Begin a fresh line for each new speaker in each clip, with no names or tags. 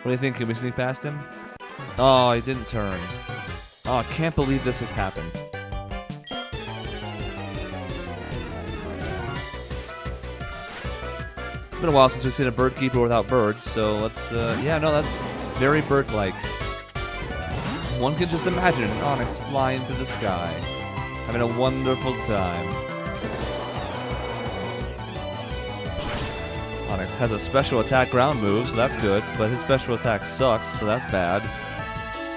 What do you think? Can we sneak past him? Oh, he didn't turn. Oh, I can't believe this has happened. It's been a while since we've seen a bird keeper without birds, so let's, yeah, no, that's very bird-like. One can just imagine an Onyx flying through the sky, having a wonderful time. Onyx has a special attack ground move, so that's good, but his special attack sucks, so that's bad.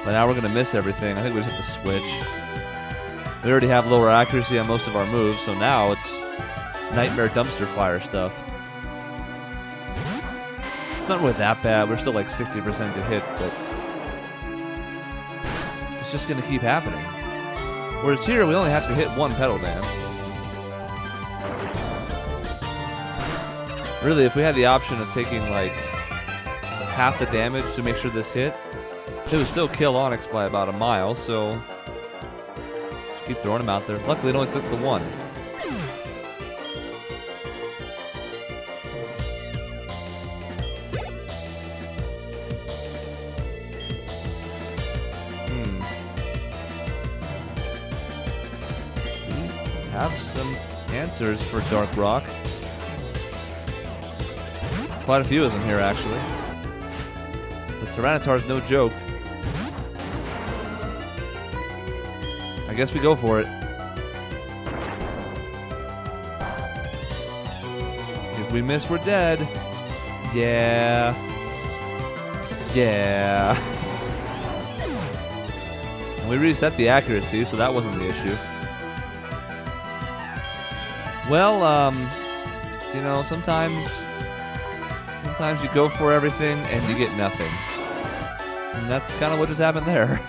But now we're going to miss everything. I think we just have to switch. We already have lower accuracy on most of our moves, so now it's Nightmare Dumpster Fire stuff. Not really that bad. We're still like 60% to hit, but it's just going to keep happening. Whereas here, we only have to hit one Petal Dance. Really, if we had the option of taking like half the damage to make sure this hit, it would still kill Onyx by about a mile, so just keep throwing him out there. Luckily, it only took the one. We have some answers for Dark Rock. Quite a few of them here, actually. The Tyranitar's no joke. I guess we go for it. If we miss, we're dead. Yeah. Yeah. And we reset the accuracy, so that wasn't the issue. Well, you know, sometimes you go for everything and you get nothing. And that's kind of what just happened there.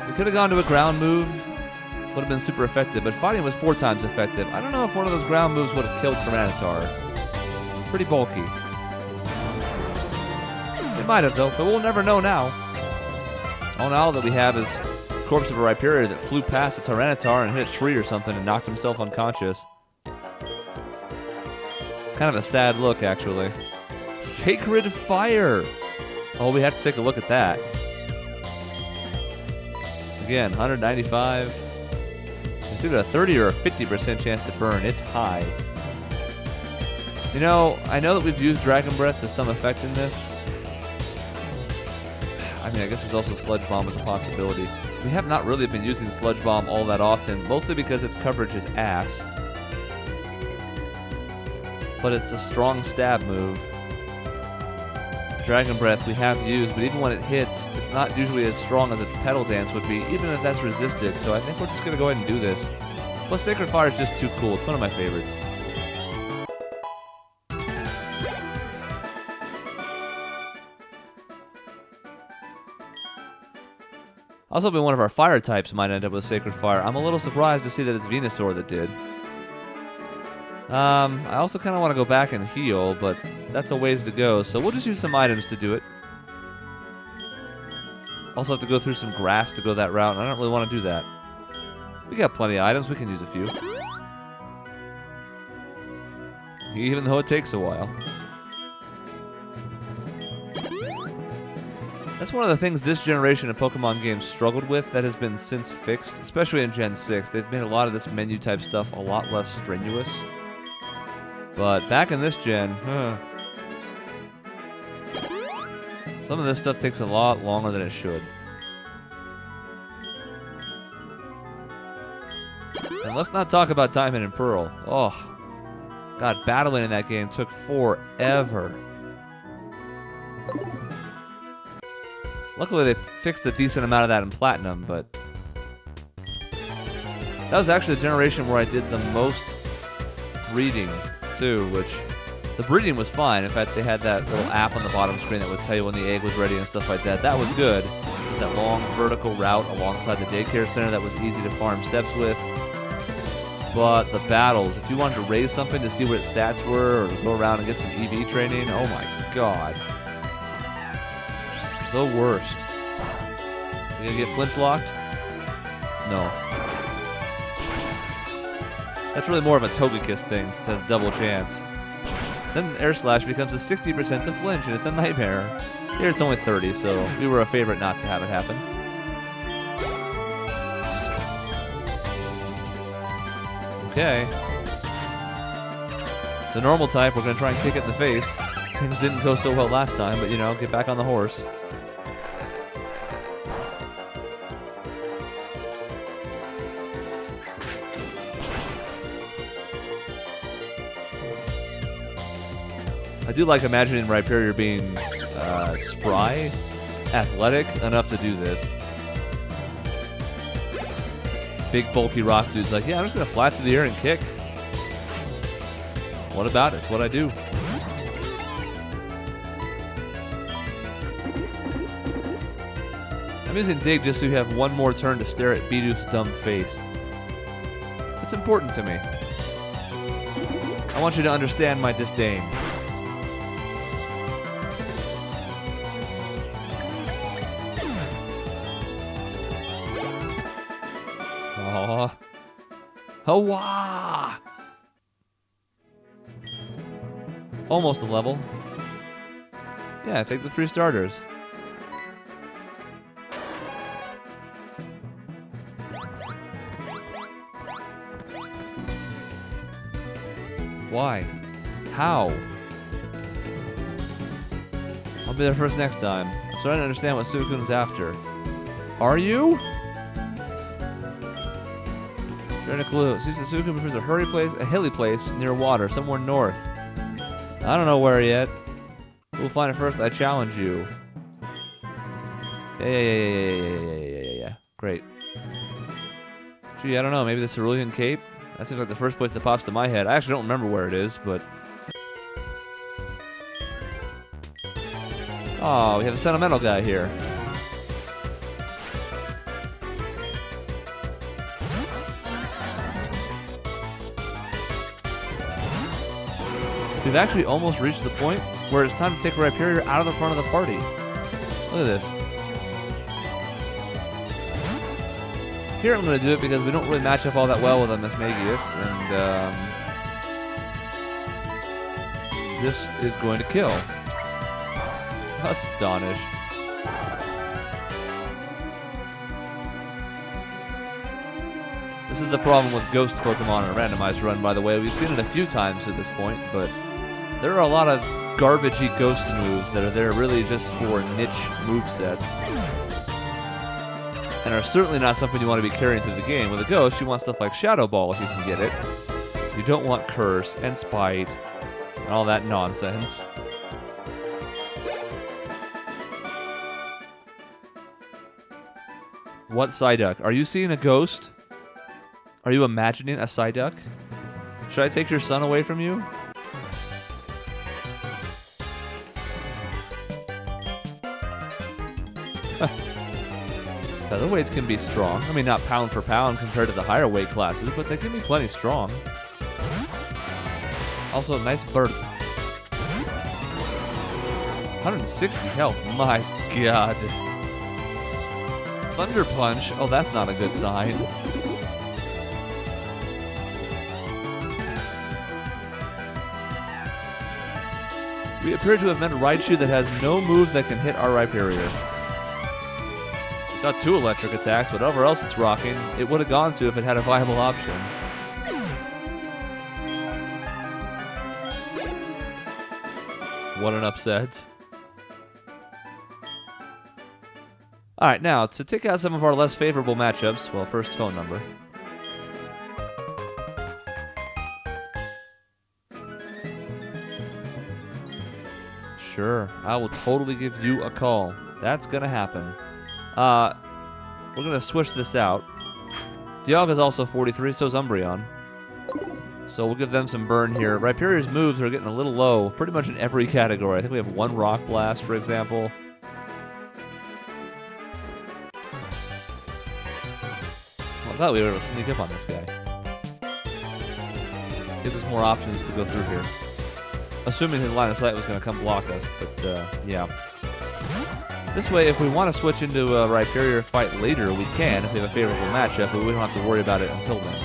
We could have gone to a ground move. Would have been super effective, but fighting was 4 times effective. I don't know if one of those ground moves would have killed Tyranitar. Pretty bulky. It might have, though, but we'll never know now. All that we have is Corpse of a Rhyperior that flew past a Tyranitar and hit a tree or something and knocked himself unconscious. Kind of a sad look, actually. Sacred Fire! Oh, we have to take a look at that. Again, 195. It's either a 30 or a 50% chance to burn. It's high. You know, I know that we've used Dragon Breath to some effect in this. I mean, I guess there's also Sludge Bomb as a possibility. We have not really been using Sludge Bomb all that often, mostly because its coverage is ass. But it's a strong stab move. Dragon Breath we have used, but even when it hits, it's not usually as strong as a Petal Dance would be, even if that's resisted, so I think we're just going to go ahead and do this. Plus, Sacred Fire is just too cool. It's one of my favorites. I was hoping one of our fire types might end up with Sacred Fire. I'm a little surprised to see that it's Venusaur that did. I also kind of want to go back and heal, but that's a ways to go, so we'll just use some items to do it. Also have to go through some grass to go that route, and I don't really want to do that. We got plenty of items, we can use a few. Even though it takes a while. That's one of the things this generation of Pokemon games struggled with that has been since fixed, especially in Gen 6. They've made a lot of this menu type stuff a lot less strenuous. But back in this gen, some of this stuff takes a lot longer than it should. And let's not talk about Diamond and Pearl. Oh, God, battling in that game took forever. Luckily, they fixed a decent amount of that in Platinum, but that was actually the generation where I did the most breeding, too, which the breeding was fine. In fact, they had that little app on the bottom screen that would tell you when the egg was ready and stuff like that. That was good. It was that long vertical route alongside the daycare center that was easy to farm steps with. But the battles, if you wanted to raise something to see what its stats were, or go around and get some EV training, oh my God. The worst. You gonna get flinch locked? No. That's really more of a Togekiss thing since it has double chance. Then Air Slash becomes a 60% to flinch, and it's a nightmare. Here it's only 30, so we were a favorite not to have it happen. Okay. It's a normal type. We're going to try and kick it in the face. Things didn't go so well last time, but, you know, get back on the horse. I do like imagining Rhyperior being spry, athletic enough to do this. Big bulky rock dude's like, yeah, I'm just gonna fly through the air and kick. What about it? It's what I do. I'm using Dig just so you have one more turn to stare at Bidoof's dumb face. It's important to me. I want you to understand my disdain. Oh, Hawa! Almost a level. Yeah, take the 3 starters. Why? How? I'll be there first next time. I'm starting to understand what Suikun's after. Are you? Sharing a clue. Seems that Suikun prefers a hilly place near water, somewhere north. I don't know where yet. We'll find it first. I challenge you. Yeah. Great. Gee, I don't know. Maybe the Cerulean Cape? That seems like the first place that pops to my head. I actually don't remember where it is, but... Oh, we have a sentimental guy here. We've actually almost reached the point where it's time to take Rhyperior out of the front of the party. Look at this. Here I'm going to do it because we don't really match up all that well with a Mismagius, and this is going to kill. Astonish. This is the problem with ghost Pokemon in a randomized run, by the way. We've seen it a few times at this point, but there are a lot of garbagey ghost moves that are there really just for niche movesets. And are certainly not something you want to be carrying through the game. With a ghost, you want stuff like Shadow Ball if you can get it. You don't want Curse and Spite and all that nonsense. What Psyduck? Are you seeing a ghost? Are you imagining a Psyduck? Should I take your son away from you? Featherweights can be strong. I mean, not pound for pound compared to the higher weight classes, but they can be plenty strong. Also, nice birth. 160 health. My God. Thunder Punch. Oh, that's not a good sign. We appear to have met a Raichu that has no move that can hit our Rhyperior. It's not 2 electric attacks, but whatever else it's rocking, it would have gone to if it had a viable option. What an upset. Alright, now, to take out some of our less favorable matchups, well, first phone number. Sure, I will totally give you a call. That's gonna happen. We're gonna switch this out. Dialga's also 43, so is Umbreon. So we'll give them some burn here. Rhyperior's moves are getting a little low, pretty much in every category. I think we have 1 Rock Blast, for example. I thought we were able to sneak up on this guy. Gives us more options to go through here. Assuming his line of sight was going to come block us, but yeah. This way, if we want to switch into a Rhyperior fight later, we can if we have a favorable matchup, but we don't have to worry about it until then.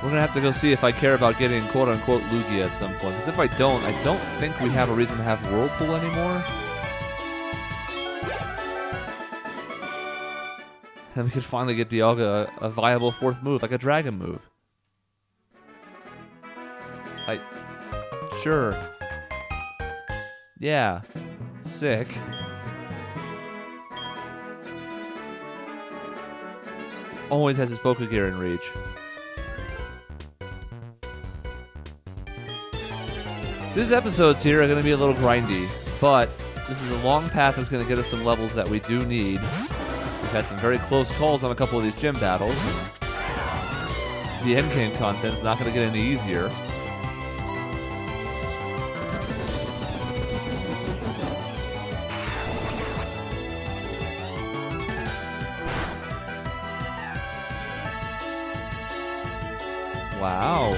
We're gonna have to go see if I care about getting quote-unquote Lugia at some point. Because if I don't think we have a reason to have Whirlpool anymore. And we could finally get Dialga a viable fourth move, like a Dragon move. Sure. Yeah. Sick. Always has his Pokegear in reach. So these episodes here are going to be a little grindy, but this is a long path that's going to get us some levels that we do need. We've had some very close calls on a couple of these gym battles. The endgame content's not going to get any easier. Wow.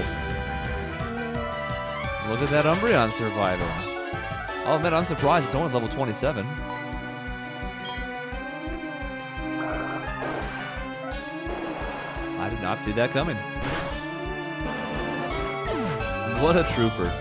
Look at that Umbreon surviving. Oh man, I'm surprised it's only level 27. I did not see that coming. What a trooper.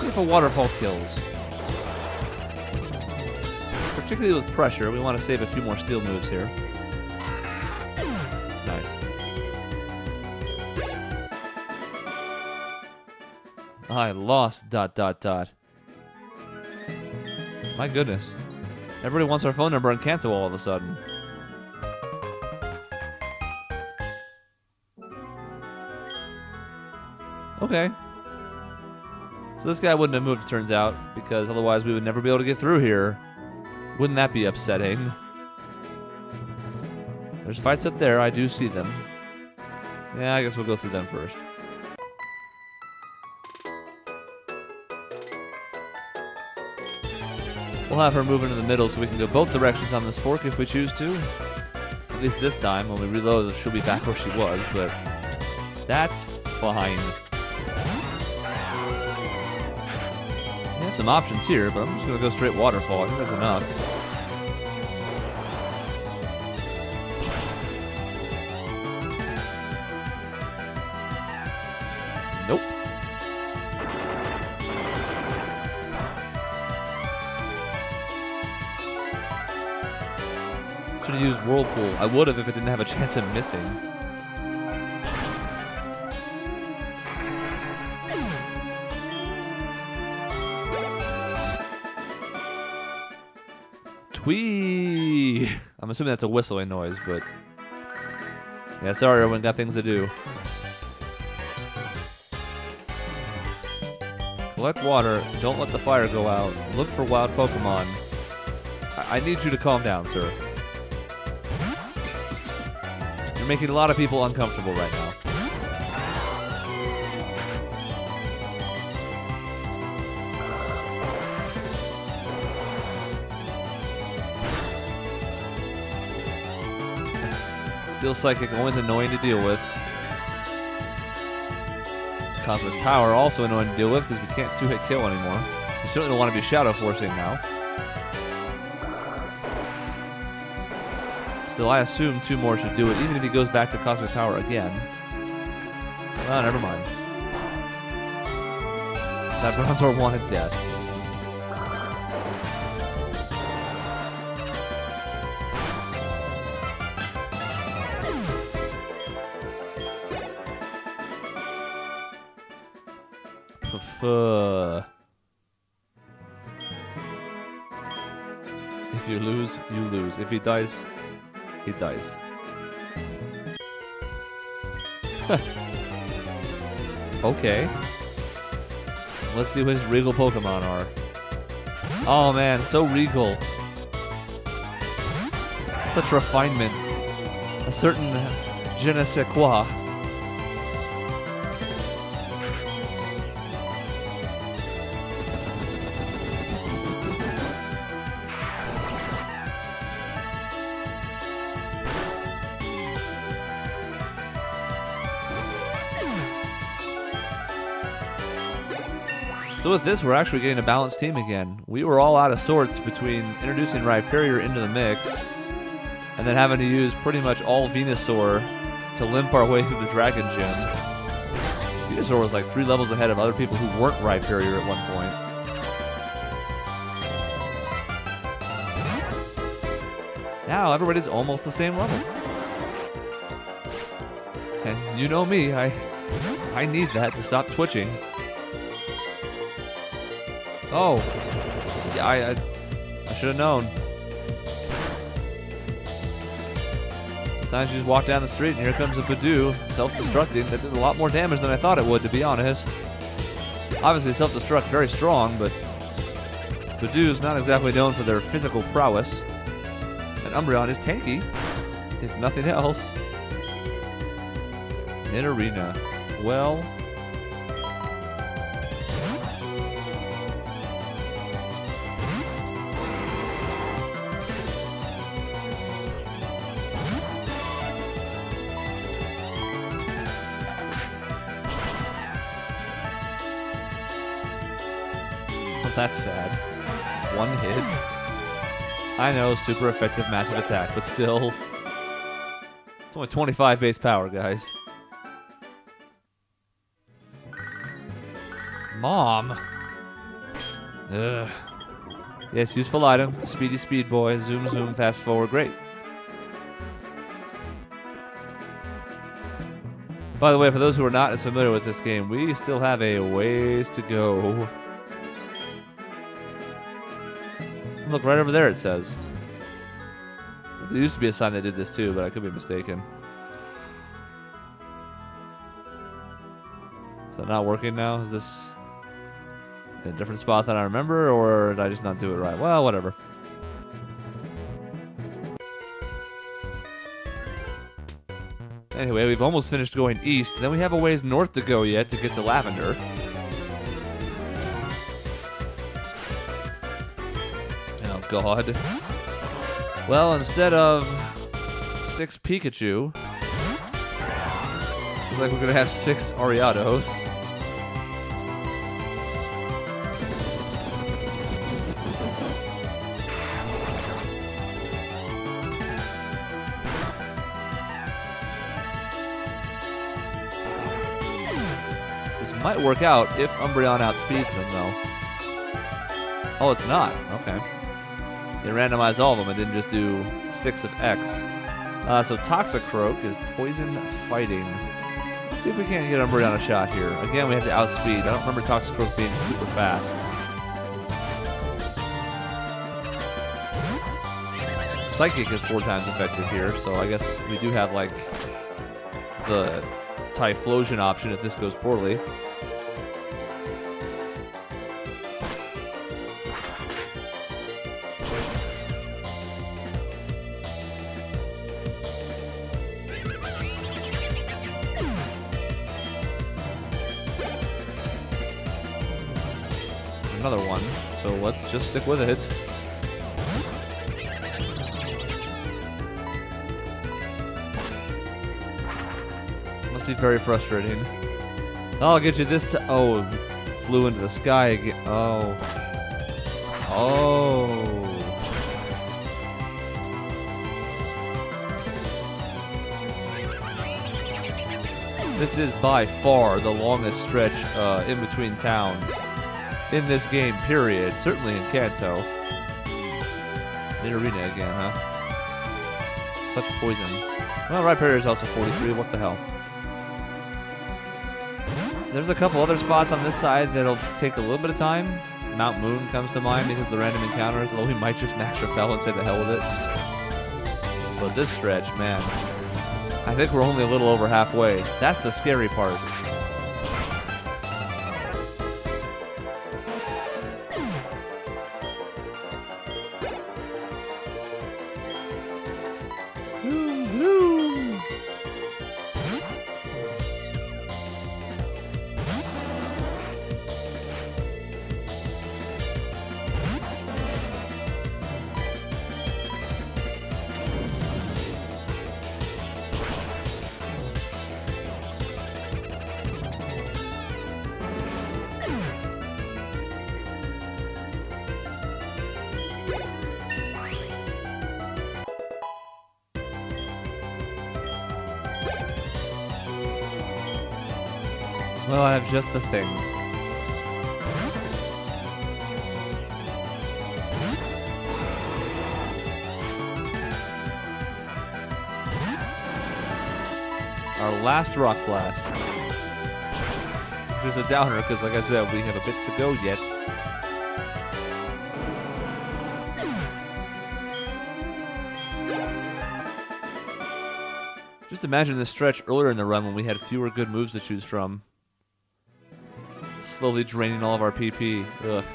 If a waterfall kills. Particularly with pressure, we want to save a few more steel moves here. Nice. I lost ... My goodness. Everybody wants our phone number on Kanto all of a sudden. Okay. So this guy wouldn't have moved, it turns out, because otherwise we would never be able to get through here. Wouldn't that be upsetting? There's fights up there, I do see them. Yeah, I guess we'll go through them first. We'll have her move into the middle so we can go both directions on this fork if we choose to. At least this time, when we reload, she'll be back where she was, but that's fine. We have some options here, but I'm just going to go straight waterfall. I think that's enough. Nope. Should have used Whirlpool. I would have if it didn't have a chance of missing. Whee! I'm assuming that's a whistling noise, but... Yeah, sorry, everyone got things to do. Collect water, don't let the fire go out. Look for wild Pokemon. I need you to calm down, sir. You're making a lot of people uncomfortable right now. Steel Psychic, always annoying to deal with. Cosmic Power, also annoying to deal with because we can't two-hit kill anymore. We certainly don't want to be Shadow Forcing now. Still, I assume two more should do it, even if he goes back to Cosmic Power again. Oh, never mind. That Bronzor wanted death. If you lose, you lose. If he dies, he dies. Okay. Let's see what his regal Pokemon are. Oh man, so regal. Such refinement. A certain je ne sais quoi. So with this, we're actually getting a balanced team again. We were all out of sorts between introducing Rhyperior into the mix and then having to use pretty much all Venusaur to limp our way through the Dragon Gym. Venusaur was like 3 levels ahead of other people who weren't Rhyperior at one point. Now everybody's almost the same level. And you know me, I need that to stop twitching. Oh, yeah, I should have known. Sometimes you just walk down the street and here comes a Bidoof self-destructing that did a lot more damage than I thought it would, to be honest. Obviously self-destruct very strong, but Bidoof's not exactly known for their physical prowess. And Umbreon is tanky, if nothing else. Nidorina. Well... That's sad. 1 hit. I know, super effective massive attack, but still. It's only 25 base power, guys. Mom! Ugh. Yes, useful item. Speedy speed boy. Zoom zoom, fast forward, great. By the way, for those who are not as familiar with this game, we still have a ways to go. Look, right over there it says. There used to be a sign that did this too, but I could be mistaken. Is that not working now? Is this in a different spot than I remember, or did I just not do it right? Well, whatever. Anyway, we've almost finished going east. Then we have a ways north to go yet to get to Lavender. God. Well, instead of 6 Pikachu, looks like we're gonna have 6 Ariados. This might work out if Umbreon outspeeds them, though. Oh, it's not. Okay. They randomized all of them and didn't just do 6 of X. So Toxicroak is poison fighting. Let's see if we can't get Umbreon a shot here. Again, we have to outspeed. I don't remember Toxicroak being super fast. Psychic is 4 times effective here, so I guess we do have like the Typhlosion option if this goes poorly. Another one, so let's just stick with it. Must be very frustrating. I'll get you this time. Oh, flew into the sky again. Oh. Oh. This is by far the longest stretch in between towns in this game, period. Certainly in Kanto. Nidorina again, huh? Such poison. Well, Rhyperior is also 43. What the hell? There's a couple other spots on this side that'll take a little bit of time. Mount Moon comes to mind because of the random encounters, although we might just max Repel and say the hell with it. But this stretch, man, I think we're only a little over halfway. That's the scary part. Well, I have just the thing. Our last Rock Blast. Which is a downer, because like I said, we have a bit to go yet. Just imagine this stretch earlier in the run when we had fewer good moves to choose from. Slowly draining all of our PP. Ugh.